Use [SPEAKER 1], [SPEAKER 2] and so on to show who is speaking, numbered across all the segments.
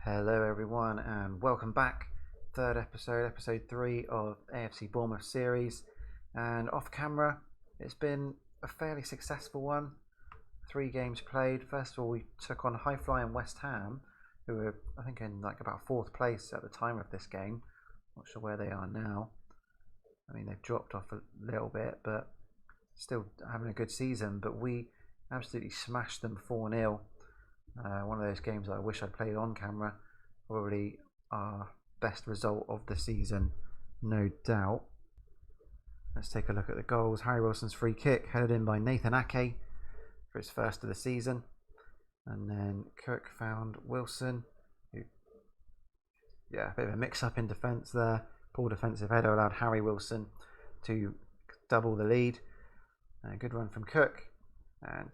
[SPEAKER 1] Hello everyone and welcome back. Third episode, episode 3 of AFC Bournemouth series. And off camera, it's been a fairly successful one. 3 games played. First of all, we took on high-flying West Ham, who were, I think, in about 4th place at the time of this game. Not sure where they are now. I mean, they've dropped off a little bit, but still having a good season. But we absolutely smashed them 4-0. One of those games that I wish I'd played on camera. Probably our best result of the season, no doubt. Let's take a look at the goals. Harry Wilson's free kick, headed in by Nathan Ake for his first of the season. And then Cook found Wilson, who, a bit of a mix-up in defence there. Poor defensive header allowed Harry Wilson to double the lead. A good run from Cook. And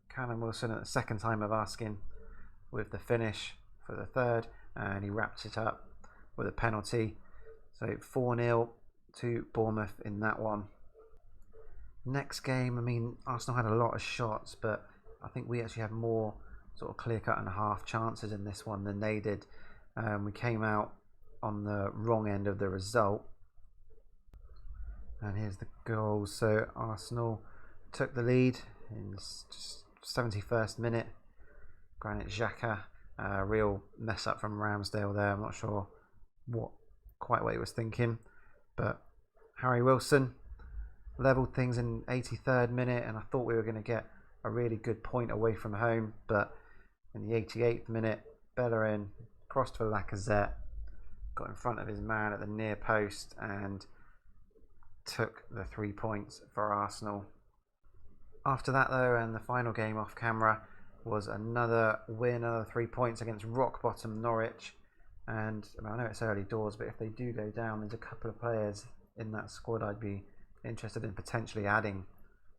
[SPEAKER 1] Callum Wilson at the second time of asking with the finish for the third, and he wraps it up with a penalty. So 4-0 to Bournemouth in that one. Next game, I mean, Arsenal had a lot of shots, but I think we actually had more sort of clear-cut and half chances in this one than they did. We came out on the wrong end of the result. And here's the goal. So Arsenal took the lead in the 71st minute. Granit Xhaka, real mess up from Ramsdale there. I'm not sure quite what he was thinking, but Harry Wilson levelled things in 83rd minute, and I thought we were going to get a really good point away from home. But in the 88th minute, Bellerin crossed for Lacazette, got in front of his man at the near post, and took the 3 points for Arsenal. After that, though, and the final game off camera, was another win, another 3 points against rock bottom Norwich. And I know it's early doors, but if they do go down, there's a couple of players in that squad I'd be interested in potentially adding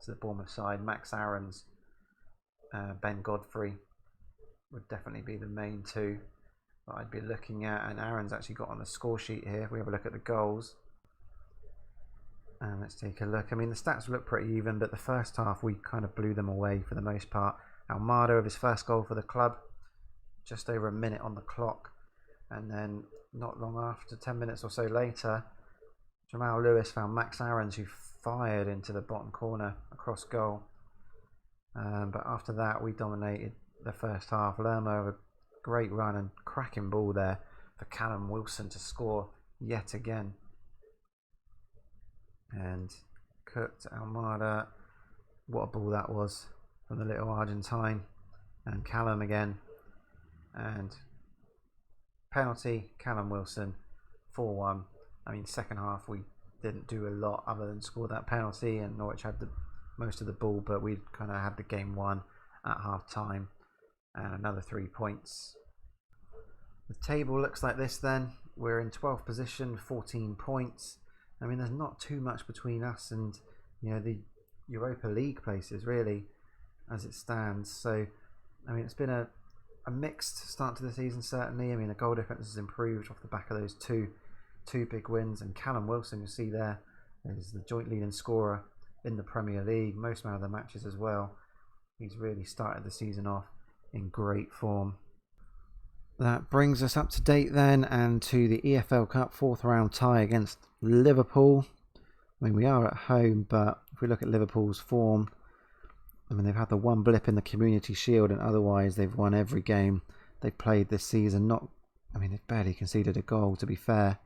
[SPEAKER 1] to the Bournemouth side. Max Aarons, Ben Godfrey would definitely be the main two that I'd be looking at. And Aarons actually got on the score sheet here. If we have a look at the goals, and let's take a look. I mean, the stats look pretty even, but the first half we kind of blew them away for the most part. Almada with his first goal for the club, just over a minute on the clock, and then not long after, 10 minutes or so later, Jamal Lewis found Max Aarons, who fired into the bottom corner across goal. But after that, we dominated the first half. Lerma with a great run and cracking ball there for Callum Wilson to score yet again. And cooked Almada. What a ball that was from the little Argentine. And Callum again. And penalty, Callum Wilson, 4-1. I mean, second half we didn't do a lot other than score that penalty, and Norwich had most of the ball, but we kind of had the game won at half time. And another 3 points. The table looks like this then. We're in 12th position, 14 points. I mean, there's not too much between us and, the Europa League places, really, as it stands. So, I mean, it's been a mixed start to the season, certainly. I mean, the goal difference has improved off the back of those two big wins. And Callum Wilson, you see there, is the joint leading scorer in the Premier League, most man of the matches as well. He's really started the season off in great form. That brings us up to date then, and to the EFL Cup 4th round tie against Liverpool. I mean, we are at home, but if we look at Liverpool's form, I mean, they've had the one blip in the Community Shield, and otherwise they've won every game they've played this season. They've barely conceded a goal, to be fair.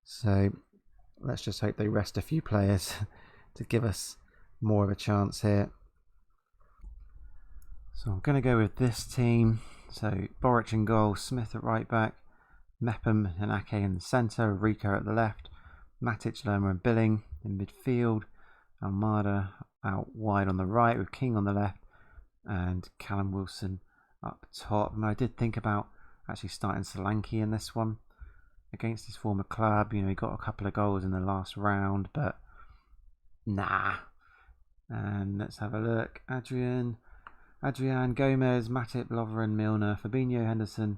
[SPEAKER 1] So let's just hope they rest a few players to give us more of a chance here. So I'm going to go with this team. So Boric in goal, Smith at right back, Mepham and Ake in the centre, Rico at the left, Matic, Lerma and Billing in midfield, Almada out wide on the right with King on the left, and Callum Wilson up top. I did think about actually starting Solanke in this one against his former club. He got a couple of goals in the last round, but nah. And let's have a look. Adrian, Gomez, Matip, Lovren, Milner, Fabinho, Henderson,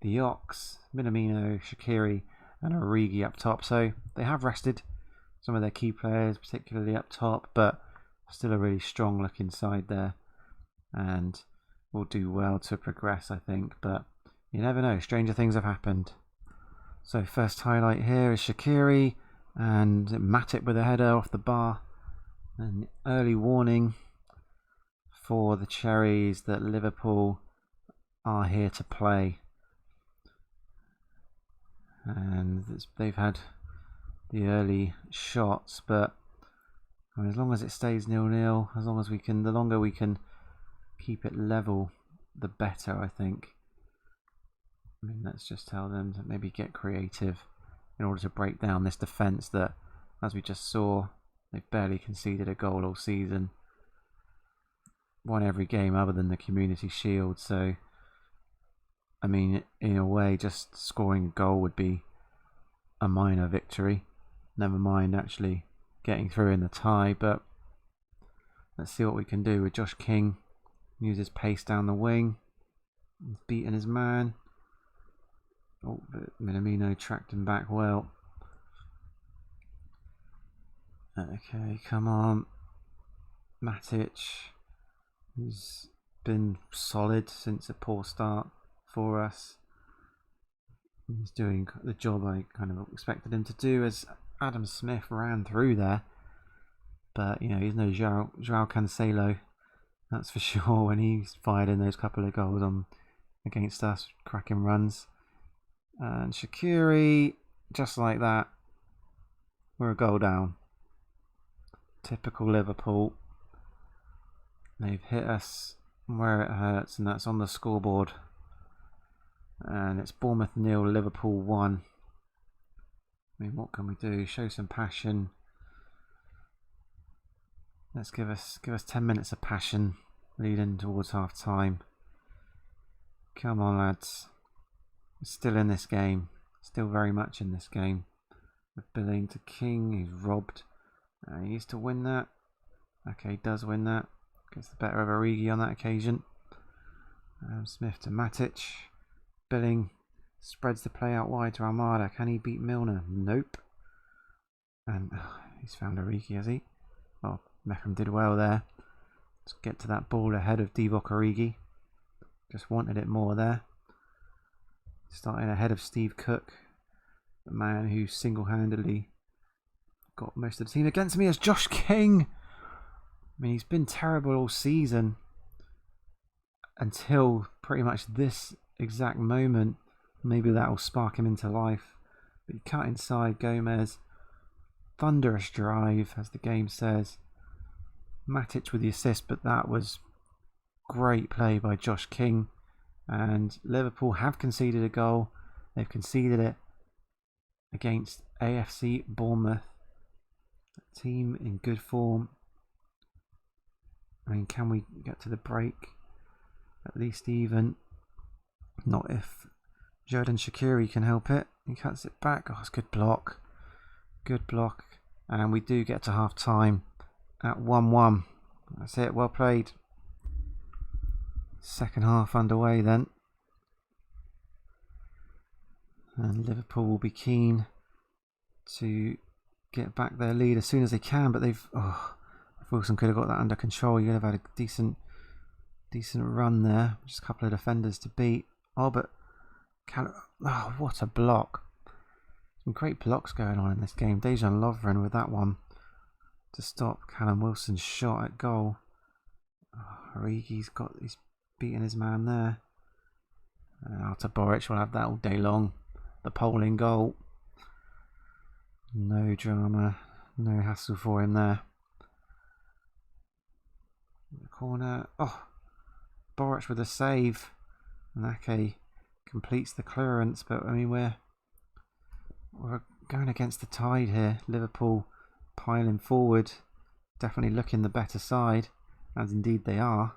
[SPEAKER 1] the Ox, Minamino, Shaqiri and Origi up top. So they have rested some of their key players, particularly up top, but still a really strong looking side there, and will do well to progress, I think. But You never know, stranger things have happened. So first highlight here is Shaqiri and Matip with a header off the bar. An early warning for the Cherries that Liverpool are here to play. And they've had the early shots, but I mean, as long as it stays 0-0, as long as we can, the longer we can keep it level, the better, I think. I mean, let's just tell them to maybe get creative in order to break down this defence that, as we just saw, they've barely conceded a goal all season. Won every game other than the Community Shield, so I mean, in a way, just scoring a goal would be a minor victory. Never mind actually getting through in the tie, but let's see what we can do with Josh King. Uses pace down the wing. He's beaten his man. Oh, but Minamino tracked him back well. Okay, come on. Matic, who's been solid since a poor start for us. He's doing the job I kind of expected him to do, as Adam Smith ran through there. But, you know, he's no João Cancelo, that's for sure, when he's fired in those couple of goals on against us, cracking runs. And Shaqiri, just like that, we're a goal down. Typical Liverpool. They've hit us where it hurts, and that's on the scoreboard. And it's Bournemouth 0, Liverpool 1. I mean, what can we do? Show some passion. Let's give us 10 minutes of passion leading towards half time. Come on, lads. We're still in this game. Still very much in this game. With Billing to King, he's robbed. He needs to win that. Okay, he does win that. Gets the better of Origi on that occasion. Smith to Matic. Billing spreads the play out wide to Almada. Can he beat Milner? Nope. And he's found Origi, has he? Oh, Meckham did well there. Let's get to that ball ahead of Divock Origi. Just wanted it more there. Starting ahead of Steve Cook, the man who single-handedly got most of the team. Against me is Josh King. I mean, he's been terrible all season until pretty much this exact moment. Maybe that will spark him into life. But he cut inside Gomez. Thunderous drive, as the game says. Matic with the assist, but that was great play by Josh King. And Liverpool have conceded a goal. They've conceded it against AFC Bournemouth. A team in good form. I mean, can we get to the break? At least even. Not if Xherdan Shaqiri can help it. He cuts it back. Oh, it's a good block. Good block. And we do get to half time at 1-1. That's it. Well played. Second half underway then. And Liverpool will be keen to get back their lead as soon as they can, but they've... Oh, if Wilson could have got that under control, you'd have had a decent run there. Just a couple of defenders to beat. Oh, but... Oh, what a block. Some great blocks going on in this game. Dejan Lovren with that one to stop Callum Wilson's shot at goal. Oh, Origi's beating his man there. And Artur Boruc will have that all day long. The polling goal. No drama, no hassle for him there. In the corner. Oh, Boruc with a save. Nake completes the clearance, but I mean we're going against the tide here. Liverpool piling forward, definitely looking the better side, as indeed they are.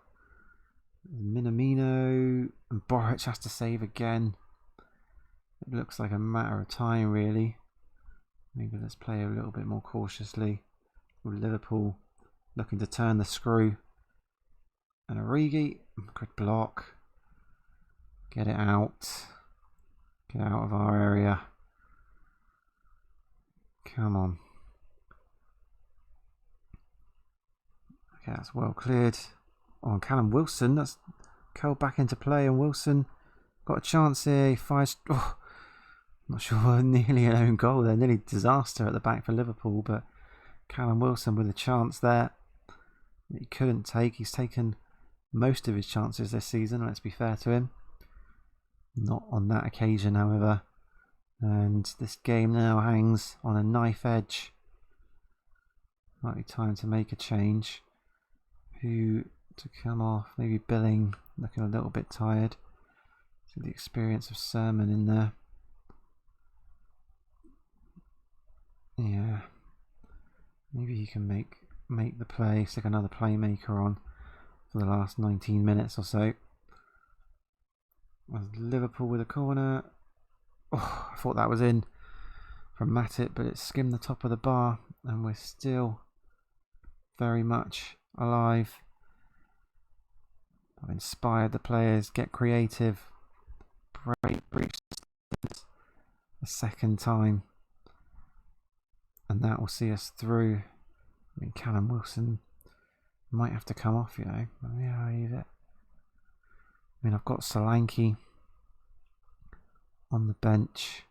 [SPEAKER 1] Minamino and Boruc has to save again. It looks like a matter of time, really. Maybe let's play a little bit more cautiously. With Liverpool looking to turn the screw. And Origi, good block. Get it out. Get out of our area. Come on. Okay, that's well cleared. On Callum Wilson, that's curled back into play, and Wilson Got a chance here. He fires. Oh, not sure. Nearly an own goal there. Nearly disaster at the back for Liverpool. But Callum Wilson with a chance there. He couldn't take. He's taken most of his chances this season. Let's be fair to him. Not on that occasion, however. And this game now hangs on a knife edge. Might be time to make a change. Who to come off? Maybe Billing, looking a little bit tired. So the experience of Sermon in there. Yeah. Maybe he can make the play, stick another playmaker on for the last 19 minutes or so. Liverpool with a corner. Oh, I thought that was in from Matip, but it skimmed the top of the bar, and we're still very much alive. I've inspired the players, get creative, breach a second time, and that will see us through. I mean, Callum Wilson might have to come off, you know. Yeah, I leave it. I mean, I've got Solanke on the bench.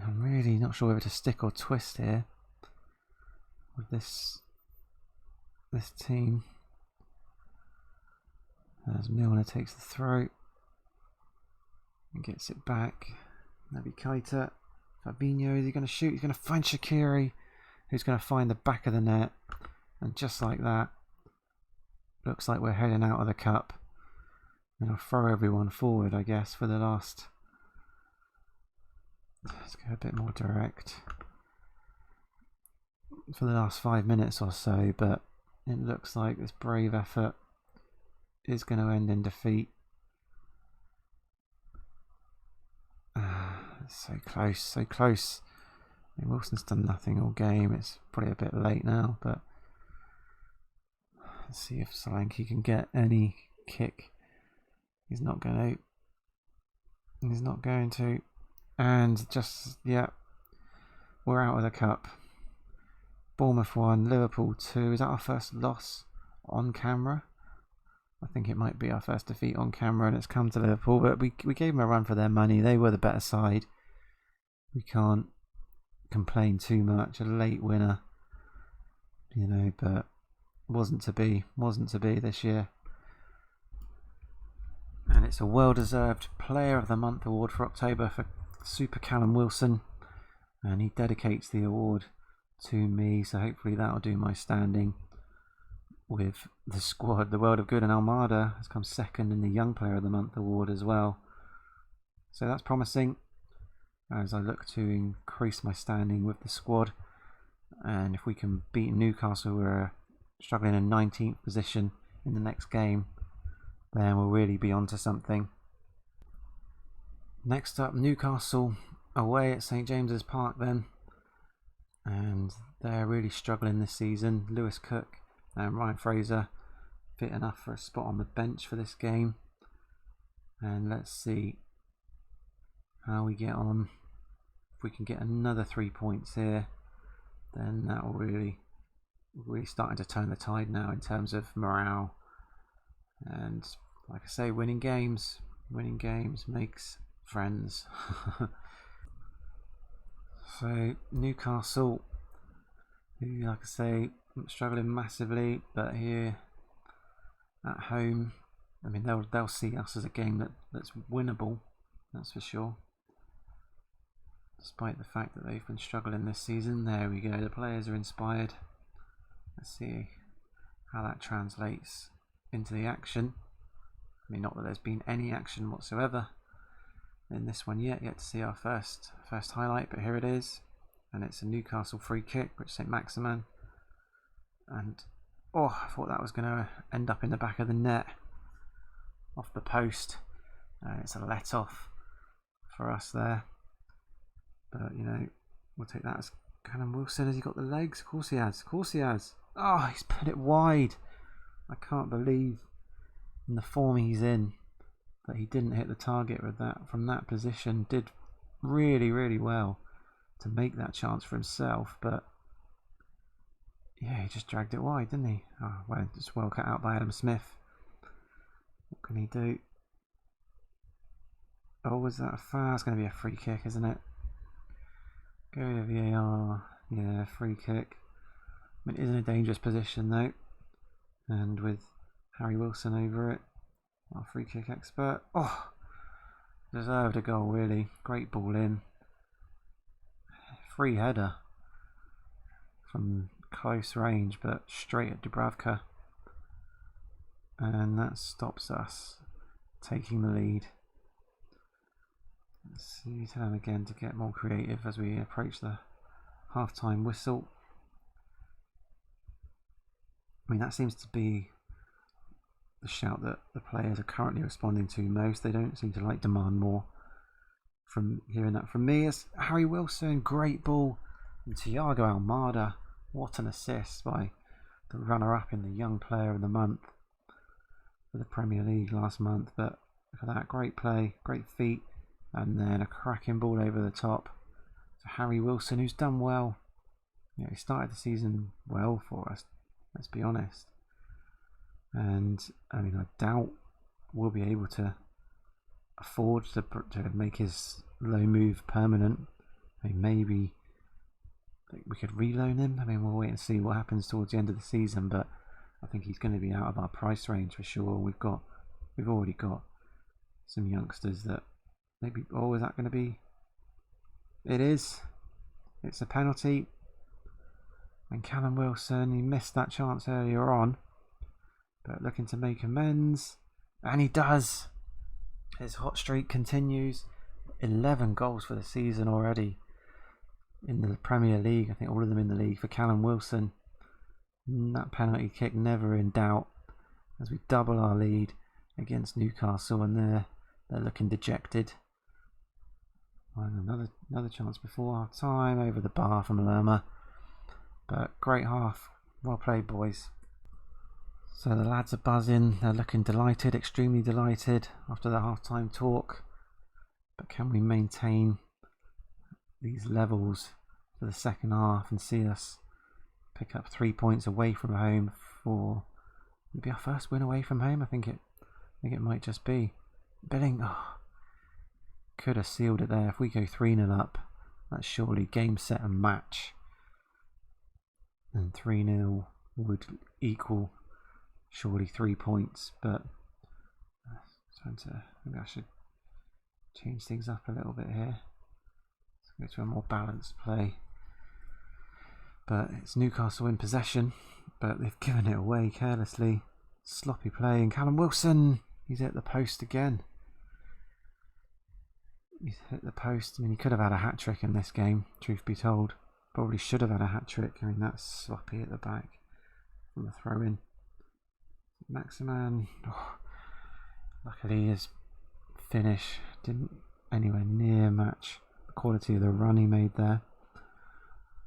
[SPEAKER 1] I'm really not sure whether to stick or twist here with this team. As Milner takes the throw and gets it back. Naby Keita. Fabinho, is he going to shoot? He's going to find Shaqiri, who's going to find the back of the net. And just like that, looks like we're heading out of the cup. And I'll throw everyone forward, I guess, for the last... Let's go a bit more direct. For the last 5 minutes or so, but it looks like this brave effort is going to end in defeat. So close, so close. I mean, Wilson's done nothing all game. It's probably a bit late now, but let's see if Solanke can get any kick. He's not going to. He's not going to. And just, yeah, we're out of the cup. Bournemouth 1, Liverpool 2. Is that our first loss on camera? I think it might be our first defeat on camera, and it's come to Liverpool. But we gave them a run for their money. They were the better side. We can't complain too much. A late winner, you know, but wasn't to be. Wasn't to be this year. And it's a well-deserved Player of the Month award for October for Super Callum Wilson. And he dedicates the award to me, so hopefully that'll do my standing with the squad. The World of Good and Almada has come second in the Young Player of the Month award as well. So that's promising as I look to increase my standing with the squad. And if we can beat Newcastle, we're struggling in 19th position in the next game, then we'll really be onto something. Next up, Newcastle away at St James's Park then. And they're really struggling this season. Lewis Cook and Ryan Fraser fit enough for a spot on the bench for this game. And let's see how we get on. If we can get another 3 points here, then that will really starting to turn the tide now in terms of morale. And like I say, winning games makes friends. So Newcastle, who, like I say, struggling massively, but here at home, I mean, they'll see us as a game that's winnable, that's for sure. Despite the fact that they've been struggling this season. There we go, the players are inspired. Let's see how that translates into the action. I mean, not that there's been any action whatsoever in this one yet to see our first highlight, but here it is, and it's a Newcastle free kick, which St Maximin, and oh, I thought that was going to end up in the back of the net, off the post. It's a let off for us there, but you know, we'll take that as Callum Wilson. Has he got the legs? Of course he has. Of course he has. Oh, he's put it wide. I can't believe in the form he's in that he didn't hit the target with that from that position. Did really, really well to make that chance for himself, but yeah, he just dragged it wide, didn't he? Oh, well, it's well cut out by Adam Smith. What can he do? was that a foul? It's going to be a free kick, isn't it? Go to VAR. Yeah, free kick. I mean, it is in a dangerous position though, and with Harry Wilson over it, our free kick expert. Oh, deserved a goal really. Great ball in. Free header from close range, but straight at Dubravka, and that stops us taking the lead. Let's see, tell him again to get more creative as we approach the half-time whistle. I mean, that seems to be the shout that the players are currently responding to most. They don't seem to demand more from hearing that from me. As Harry Wilson, great ball, and Thiago Almada, what an assist by the runner-up in the Young Player of the Month for the Premier League last month. But for that, great play, great feet, and then a cracking ball over the top to Harry Wilson, who's done well. You know, he started the season well for us, let's be honest. And I mean, I doubt we'll be able to afford to make his low move permanent. I mean, maybe we could reloan him. I mean, we'll wait and see what happens towards the end of the season, but I think he's going to be out of our price range for sure. We've already got some youngsters that maybe. Oh, is that going to be? It is. It's a penalty. And Callum Wilson, he missed that chance earlier on, but looking to make amends, and he does. His hot streak continues. 11 goals for the season already in the Premier League. I think all of them in the league for Callum Wilson. And that penalty kick never in doubt as we double our lead against Newcastle, and they're looking dejected. And another chance before our time over the bar from Lerma. But great half. Well played, boys. So the lads are buzzing. They're looking delighted, extremely delighted after the half-time talk. But can we maintain these levels for the second half and see us pick up 3 points away from home for maybe our first win away from home? I think it might just be. Billing, could have sealed it there. If we go 3-0 up, that's surely game, set and match. And 3-0 would equal surely 3 points, but maybe I should change things up a little bit here. Let's go to a more balanced play. But it's Newcastle in possession, but they've given it away carelessly. Sloppy play, and Callum Wilson, he's hit the post again. He's hit the post. I mean, he could have had a hat-trick in this game, truth be told. Probably should have had a hat-trick. I mean, that's sloppy at the back from the throw-in. Maximan, luckily his finish didn't anywhere near match the quality of the run he made there.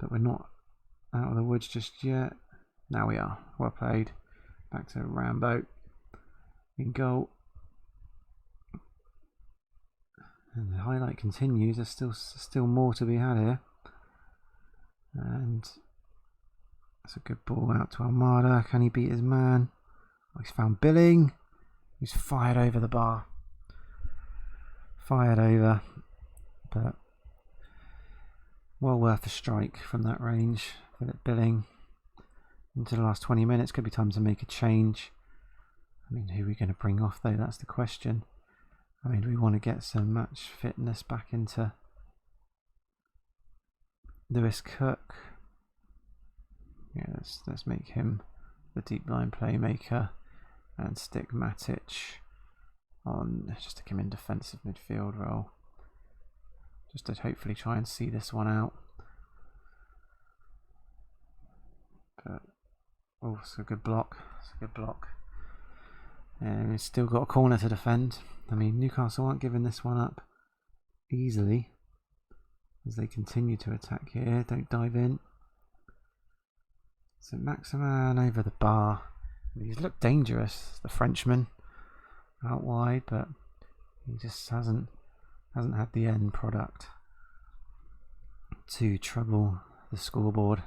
[SPEAKER 1] But we're not out of the woods just yet. Now we are. Well played. Back to Rambo in goal. And the highlight continues. There's still more to be had here. And that's a good ball out to Almada. Can he beat his man? Oh, he's found Billing. He's fired over the bar. Fired over. But well worth a strike from that range. Philip Billing. Into the last 20 minutes. Could be time to make a change. I mean, who are we going to bring off though? That's the question. I mean, do we want to get some match fitness back into Lewis Cook? Yeah, let's make him the deep line playmaker and stick Matic on, just stick him in defensive midfield role. Just to hopefully try and see this one out. But it's a good block. It's a good block. And we've still got a corner to defend. I mean, Newcastle aren't giving this one up easily as they continue to attack here. Don't dive in. So Maximan over the bar. He's looked dangerous, the Frenchman, out wide, but he just hasn't had the end product to trouble the scoreboard.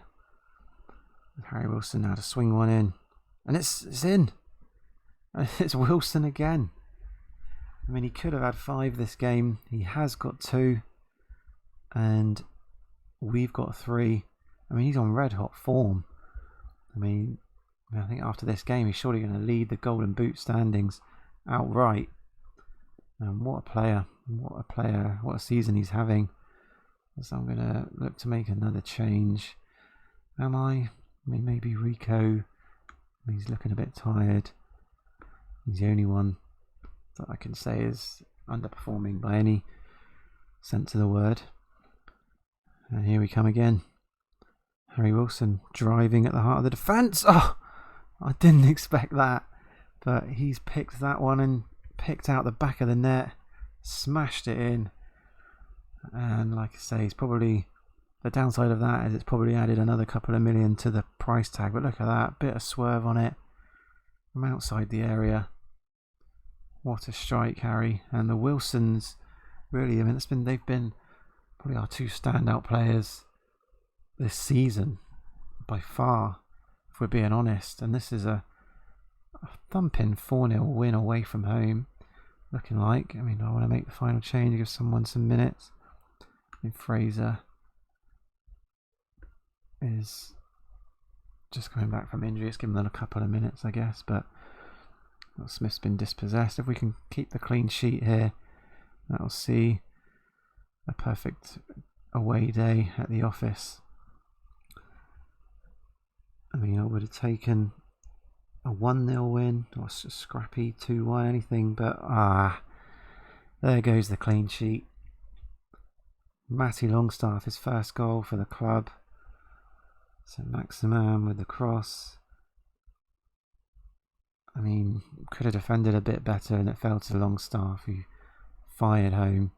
[SPEAKER 1] Harry Wilson now to swing one in, and it's in. It's Wilson again. I mean, he could have had 5 this game. He has got 2. And we've got 3. I mean, he's on red hot form. I mean, I think after this game, he's surely going to lead the Golden Boot standings outright. And what a player. What a player. What a season he's having. So I'm going to look to make another change. Am I? I mean, maybe Rico. He's looking a bit tired. He's the only one that I can say is underperforming by any sense of the word. And here we come again. Harry Wilson driving at the heart of the defence. Oh, I didn't expect that. But he's picked that one and picked out the back of the net. Smashed it in. And like I say, it's probably... The downside of that is it's probably added another couple of million to the price tag. But look at that. Bit of swerve on it. From outside the area. What a strike, Harry. And the Wilsons, really, I mean, they've been probably our 2 standout players this season by far, if we're being honest. And this is a thumping 4-0 win away from home, looking like. I mean, I want to make the final change, give someone some minutes. I mean, Fraser is just coming back from injury. It's given them a couple of minutes, I guess, but Smith's been dispossessed. If we can keep the clean sheet here, that'll see a perfect away day at the office. I mean, I would have taken a 1-0 win or a scrappy 2-1, anything, but there goes the clean sheet. Matty Longstaff, his first goal for the club. So Maximan with the cross. I mean, could have defended a bit better and it fell to Longstaff, who fired home.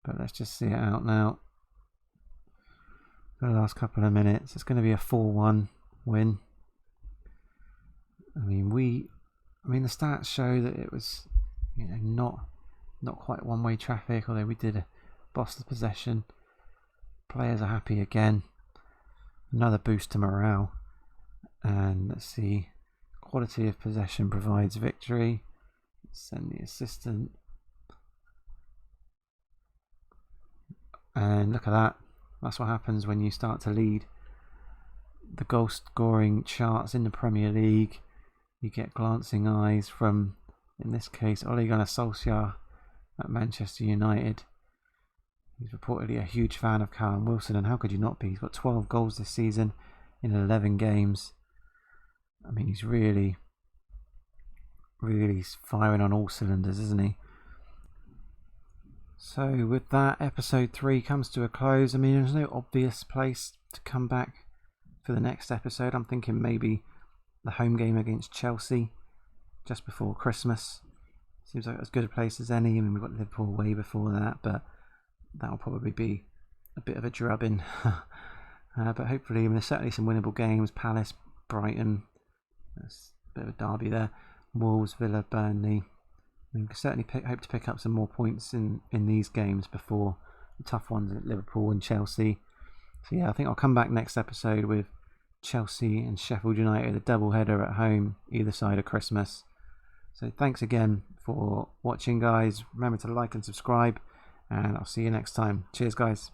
[SPEAKER 1] But let's just see it out now. For the last couple of minutes, it's going to be a 4-1 win. I mean, the stats show that it was, not quite one-way traffic, although we did boss the possession. Players are happy again. Another boost to morale. And let's see. Quality of possession provides victory. Send the assistant. And look at that. That's what happens when you start to lead the goal scoring charts in the Premier League. You get glancing eyes from, in this case, Ole Gunnar Solskjaer at Manchester United. He's reportedly a huge fan of Callum Wilson, and how could you not be? He's got 12 goals this season in 11 games. I mean, he's really firing on all cylinders, isn't he? So with that, episode 3 comes to a close. I mean, there's no obvious place to come back for the next episode. I'm thinking maybe the home game against Chelsea just before Christmas. Seems like as good a place as any. I mean, we've got Liverpool way before that, but that'll probably be a bit of a drubbing. But hopefully, I mean, there's certainly some winnable games. Palace, Brighton, there's a bit of a derby there. Wolves, Villa, Burnley. We can certainly hope to pick up some more points in these games before the tough ones at Liverpool and Chelsea. So yeah, I think I'll come back next episode with Chelsea and Sheffield United, a double header at home either side of Christmas. So thanks again for watching, guys. Remember to like and subscribe, and I'll see you next time. Cheers, guys.